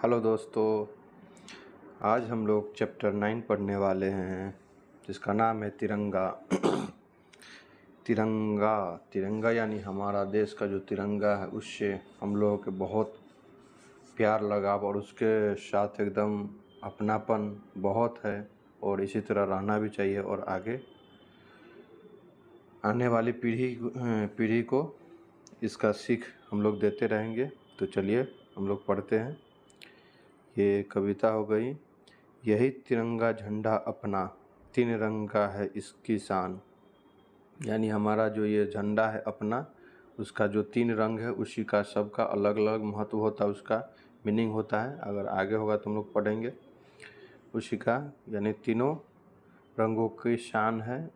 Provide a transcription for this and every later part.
Hello दोस्तों, आज हम लोग चैप्टर 9 पढ़ने वाले हैं जिसका नाम है तिरंगा। तिरंगा तिरंगा यानी हमारा देश का जो तिरंगा है उससे हम लोगों के बहुत प्यार लगाव और उसके साथ एकदम अपनापन बहुत है और इसी तरह रहना भी चाहिए और आगे आने वाली पीढ़ी को इसका सीख हम लोग देते रहेंगे। तो चलिए हम लोग पढ़ते हैं। ये कविता हो गई। यही तिरंगा झंडा अपना, तीन रंग का है इसकी शान। यानी हमारा जो ये झंडा है अपना, उसका जो तीन रंग है उसी का सबका अलग अलग महत्व होता है, उसका मीनिंग होता है। अगर आगे होगा तो हम लोग पढ़ेंगे उसी का। यानी तीनों रंगों की शान है।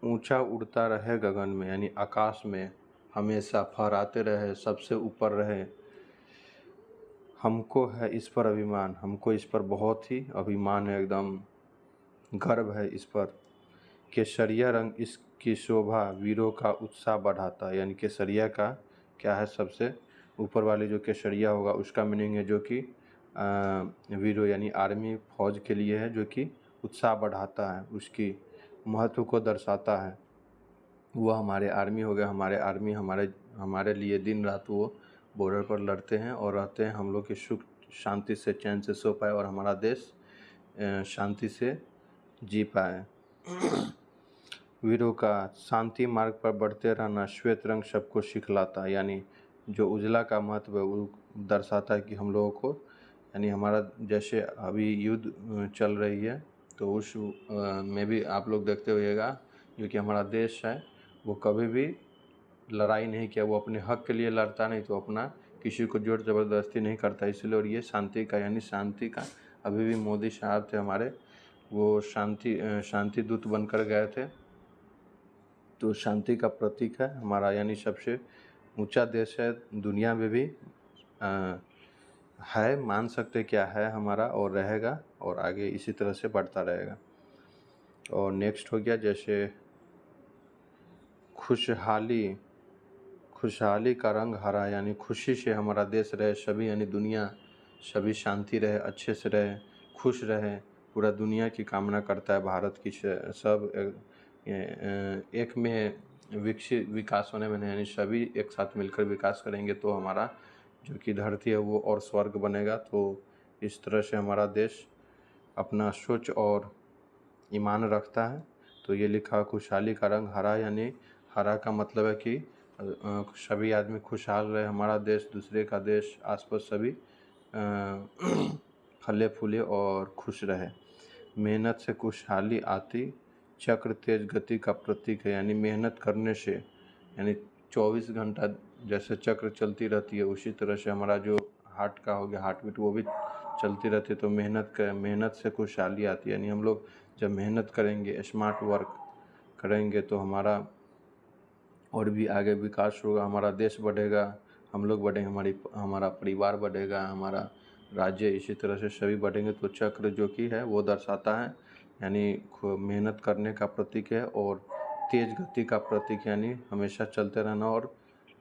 ऊंचा उड़ता रहे गगन में, यानी आकाश में हमेशा फहराते रहे, सबसे ऊपर रहे। हमको है इस पर अभिमान, हमको इस पर बहुत ही अभिमान है, एकदम गर्व है इस पर। केसरिया रंग इसकी शोभा वीरों का उत्साह बढ़ाता है। यानी केसरिया का क्या है, सबसे ऊपर वाले जो केसरिया होगा उसका मीनिंग है जो कि वीरों यानी आर्मी फौज के लिए है, जो कि उत्साह बढ़ाता है, उसकी महत्व को दर्शाता है। वो हमारे आर्मी हो गए, हमारे आर्मी हमारे लिए दिन रात वो बॉर्डर पर लड़ते हैं और रहते हैं, हम लोग की सुख शांति से चैन से सो पाए और हमारा देश शांति से जी पाए। वीरों का शांति मार्ग पर बढ़ते रहना श्वेत रंग सबको सिखलाता है। यानी जो उजला का महत्व है वो दर्शाता है कि हम लोगों को, यानी हमारा जैसे अभी युद्ध चल रही है तो उस में भी आप लोग देखते होइएगा, जो कि हमारा देश है वो कभी भी लड़ाई नहीं किया, वो अपने हक के लिए लड़ता नहीं, तो अपना किसी को जोर ज़बरदस्ती नहीं करता। इसलिए और ये शांति का, यानी शांति का अभी भी मोदी साहब थे हमारे, वो शांति दूत बनकर गए थे। तो शांति का प्रतीक है हमारा, यानी सबसे ऊंचा देश है दुनिया में भी है, मान सकते क्या है हमारा, और रहेगा और आगे इसी तरह से बढ़ता रहेगा। और नेक्स्ट हो गया जैसे खुशहाली का रंग हरा, यानी खुशी से हमारा देश रहे सभी, यानी दुनिया सभी शांति रहे, अच्छे से रहे, खुश रहे। पूरा दुनिया की कामना करता है भारत की सब एक में विकास होने में, यानी सभी एक साथ मिलकर विकास करेंगे तो हमारा जो कि धरती है वो और स्वर्ग बनेगा। तो इस तरह से हमारा देश अपना सोच और ईमान रखता है। तो ये लिखा खुशहाली का रंग हरा, यानी हरा का मतलब है कि सभी आदमी खुशहाल रहे, हमारा देश, दूसरे का देश, आसपास सभी फले फूले और खुश रहे। मेहनत से खुशहाली आती, चक्र तेज गति का प्रतीक है। यानी मेहनत करने से, यानी 24 घंटा जैसे चक्र चलती रहती है उसी तरह से हमारा जो हार्ट का हो गया, हार्ट बीट, वो भी चलती रहती है। तो मेहनत से खुशहाली आती है। यानी हम लोग जब मेहनत करेंगे, स्मार्ट वर्क करेंगे तो हमारा और भी आगे विकास होगा, हमारा देश बढ़ेगा, हम लोग बढ़ेंगे, हमारा परिवार बढ़ेगा, हमारा राज्य, इसी तरह से सभी बढ़ेंगे। तो चक्र जो कि है वो दर्शाता है, यानी मेहनत करने का प्रतीक है और तेज गति का प्रतीक, यानी हमेशा चलते रहना और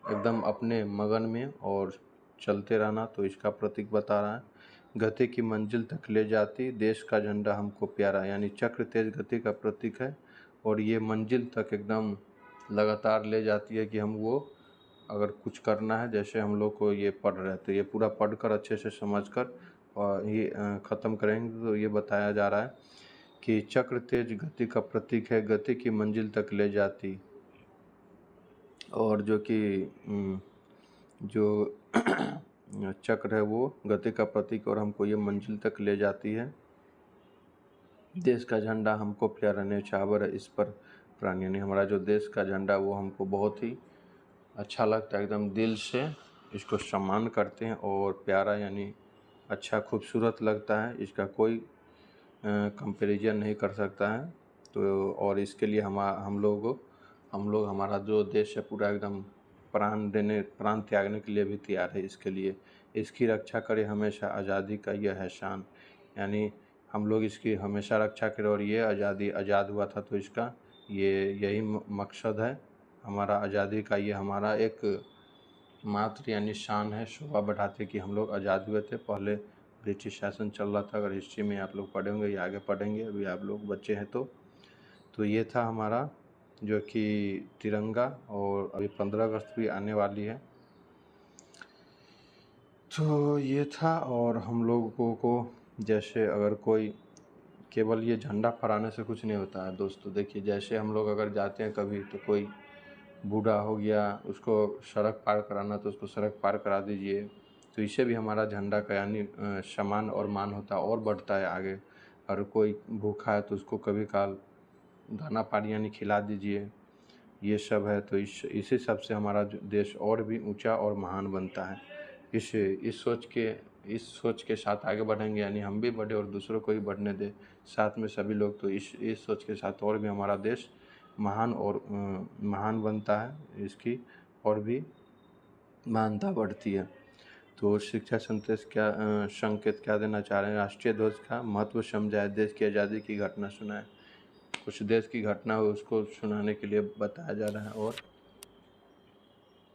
एकदम अपने मगन में और चलते रहना, तो इसका प्रतीक बता रहा है। गति की मंजिल तक ले जाती, देश का झंडा हमको प्यारा, यानी चक्र तेज गति का प्रतीक है और ये मंजिल तक एकदम लगातार ले जाती है कि हम वो अगर कुछ करना है, जैसे हम लोग को ये पढ़ रहे थे, ये पूरा पढ़कर अच्छे से समझकर और ये ख़त्म करेंगे। तो ये बताया जा रहा है कि चक्र तेज गति का प्रतीक है, गति की मंजिल तक ले जाती, और जो कि जो चक्र है वो गति का प्रतीक और हमको ये मंजिल तक ले जाती है। देश का झंडा हमको प्यारा न्यौछावर है इस पर प्राण, यानी हमारा जो देश का झंडा वो हमको बहुत ही अच्छा लगता है, एकदम दिल से इसको सम्मान करते हैं और प्यारा यानी अच्छा खूबसूरत लगता है, इसका कोई कंपैरिजन नहीं कर सकता है। तो और इसके लिए हम लोग हमारा जो देश है पूरा एकदम प्राण त्यागने के लिए भी तैयार है इसके लिए। इसकी रक्षा करें हमेशा, आज़ादी का यह है शान, यानी हम लोग इसकी हमेशा रक्षा करें और ये आज़ाद हुआ था तो इसका यही मकसद है हमारा, आज़ादी का ये हमारा एक मात्र यानी शान है, शोभा बढ़ाते कि हम लोग आज़ाद हुए थे। पहले ब्रिटिश शासन चल रहा था। अगर हिस्ट्री में आप लोग पढ़े होंगे या आगे पढ़ेंगे, अभी आप लोग बच्चे हैं तो ये था हमारा जो कि तिरंगा। और अभी 15 अगस्त भी आने वाली है, तो ये था। और हम लोगों को जैसे अगर कोई केवल ये झंडा फहराने से कुछ नहीं होता है दोस्तों। देखिए, जैसे हम लोग अगर जाते हैं कभी तो कोई बूढ़ा हो गया, उसको सड़क पार कराना तो उसको सड़क पार करा दीजिए, तो इससे भी हमारा झंडा का यानी सम्मान और मान होता है और बढ़ता है आगे। और कोई भूखा है तो उसको कभी काल दाना पानी यानी खिला दीजिए, ये सब है। तो इसी सब से हमारा देश और भी ऊंचा और महान बनता है। इस सोच के साथ आगे बढ़ेंगे, यानी हम भी बढ़े और दूसरों को भी बढ़ने दें साथ में सभी लोग, तो इस सोच के साथ और भी हमारा देश महान और महान बनता है, इसकी और भी महानता बढ़ती है। तो शिक्षा संकेत क्या देना चाह रहे हैं? राष्ट्रीय ध्वज का महत्व समझाए, देश की आज़ादी की घटना सुनाए। कुछ देश की घटना हो उसको सुनाने के लिए बताया जा रहा है।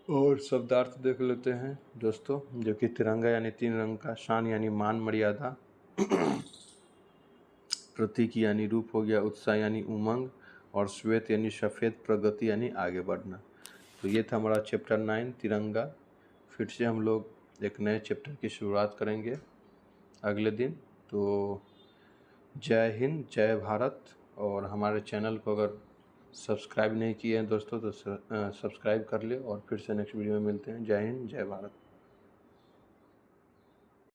और शब्दार्थ देख लेते हैं दोस्तों, जो कि तिरंगा यानी 3 रंग का, शान यानी मान मर्यादा, प्रतीक यानी रूप हो गया, उत्साह यानी उमंग, और श्वेत यानी सफ़ेद, प्रगति यानी आगे बढ़ना। तो ये था हमारा चैप्टर 9 तिरंगा। फिर से हम लोग एक नए चैप्टर की शुरुआत करेंगे अगले दिन। तो जय हिंद, जय भारत। और हमारे चैनल को अगर सब्सक्राइब नहीं किए हैं दोस्तों तो सब्सक्राइब कर ले। और फिर से नेक्स्ट वीडियो में मिलते हैं। जय हिंद, जय भारत।